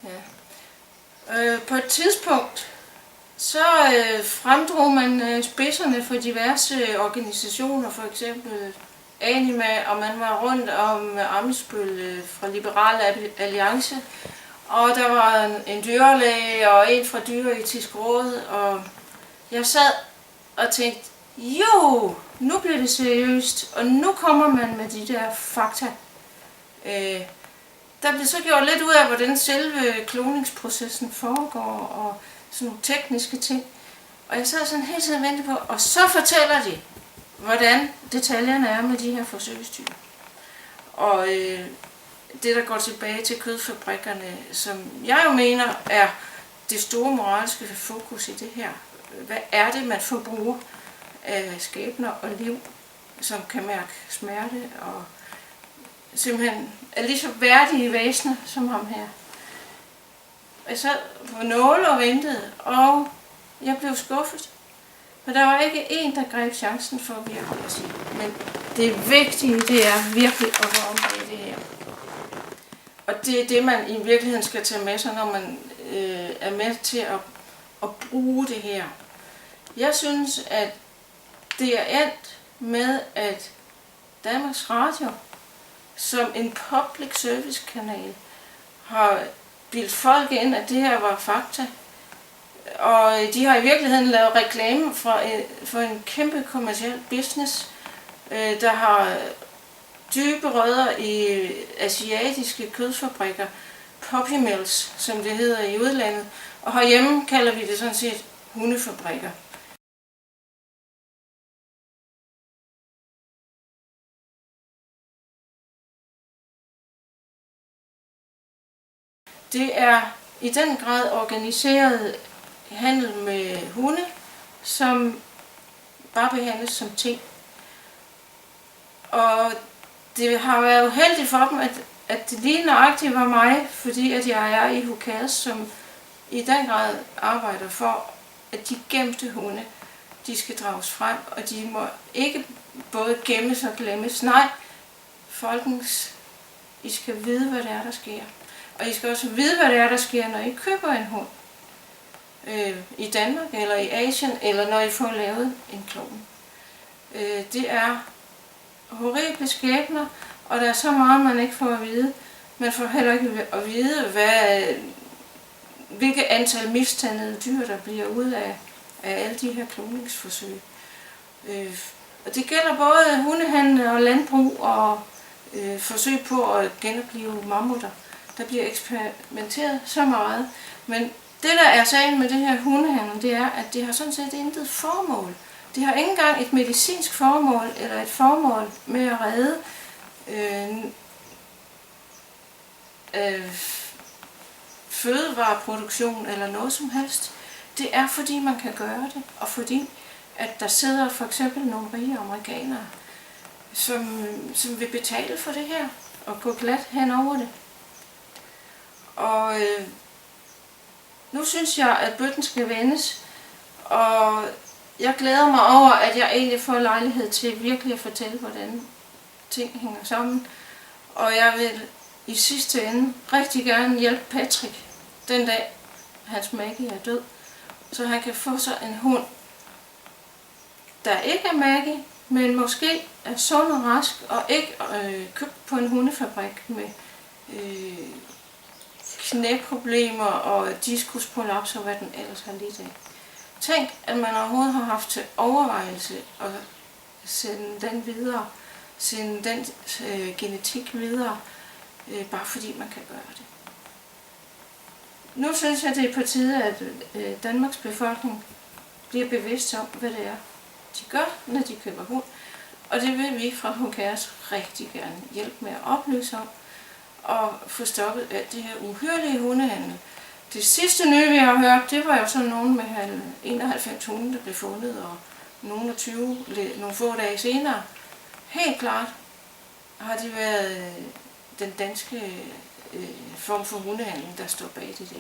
Ja. På et tidspunkt, så fremdrog man spidserne for diverse organisationer, for eksempel Anima, og man var rundt om Ammitzbøll fra Liberal Alliance, og der var en dyrlæge og en fra Dyreetisk Råd, og jeg sad og tænkte, jo, nu bliver det seriøst, og nu kommer man med de der fakta. Der blev så gjort lidt ud af, hvordan selve kloningsprocessen foregår, og sådan nogle tekniske ting. Og jeg sad sådan hele tiden og ventede på, og så fortæller de, hvordan detaljerne er med de her forsøgsdyr. Og det, der går tilbage til kødfabrikkerne, som jeg jo mener er det store moralske fokus i det her. Hvad er det, man forbruger af skæbner og liv, som kan mærke smerte og simpelthen er lige så værdige væsener som ham her. Jeg sad på nåle og ventede, og jeg blev skuffet. For der var ikke en, der greb chancen for virkelig at sige. Men det vigtige, det er virkelig at gå om i det her. Og det er det, man i virkeligheden skal tage med sig, når man er med til at bruge det her. Jeg synes, at det er endt med, at Danmarks Radio som en public service kanal har bildt folk ind, at det her var fakta. Og de har i virkeligheden lavet reklame for en kæmpe kommerciel business, der har dybe rødder i asiatiske kødfabrikker, puppy mills, som det hedder i udlandet. Og herhjemme kalder vi det sådan set hundefabrikker. Det er i den grad organiseret handel med hunde, som bare behandles som ting. Og det har været uheldigt for dem, at det lige nøjagtigt var mig, fordi at jeg er i Who Cares, som i den grad arbejder for, at de gemte hunde, de skal drages frem, og de må ikke både gemmes og glemmes. Nej, folkens, I skal vide, hvad det er, der sker. Og I skal også vide, hvad det er, der sker, når I køber en hund. I Danmark eller i Asien, eller når I får lavet en klon. Det er horrible skæbner, og der er så meget, man ikke får at vide. Man får heller ikke at vide, hvilke antal misdannede dyr, der bliver ud af alle de her kloningsforsøg. Og det gælder både hundehandel og landbrug og forsøg på at genoplive mammutter. Der bliver eksperimenteret så meget, men det, der er sagen med det her hundehandel, det er, at det har sådan set intet formål. Det har ikke engang et medicinsk formål, eller et formål med at redde fødevareproduktion eller noget som helst. Det er, fordi man kan gøre det, og fordi, at der sidder for eksempel nogle rige amerikanere, som vil betale for det her, og gå glat hen over det. Og nu synes jeg, at bøtten skal vendes, og jeg glæder mig over, at jeg egentlig får lejlighed til virkelig at fortælle, hvordan ting hænger sammen. Og jeg vil i sidste ende rigtig gerne hjælpe Patrick den dag, hans Maggie er død, så han kan få sig en hund, der ikke er Maggie, men måske er sund og rask, og ikke købt på en hundefabrik med knæproblemer og diskusprolaps og hvad den ellers har lidt af. Tænk, at man overhovedet har haft til overvejelse at sende den videre, sende den genetik videre, bare fordi man kan gøre det. Nu synes jeg, det er på tide, at Danmarks befolkning bliver bevidst om, hvad det er, de gør, når de køber hund. Og det vil vi fra Who Cares rigtig gerne hjælpe med at oplyse om, og få stoppet alt det her uhyrlige hundehandel. Det sidste nye, vi har hørt, det var jo sådan nogen med 91 hunde, der blev fundet, og nogle få dage senere. Helt klart har det været den danske form for hundehandel, der står bag det der.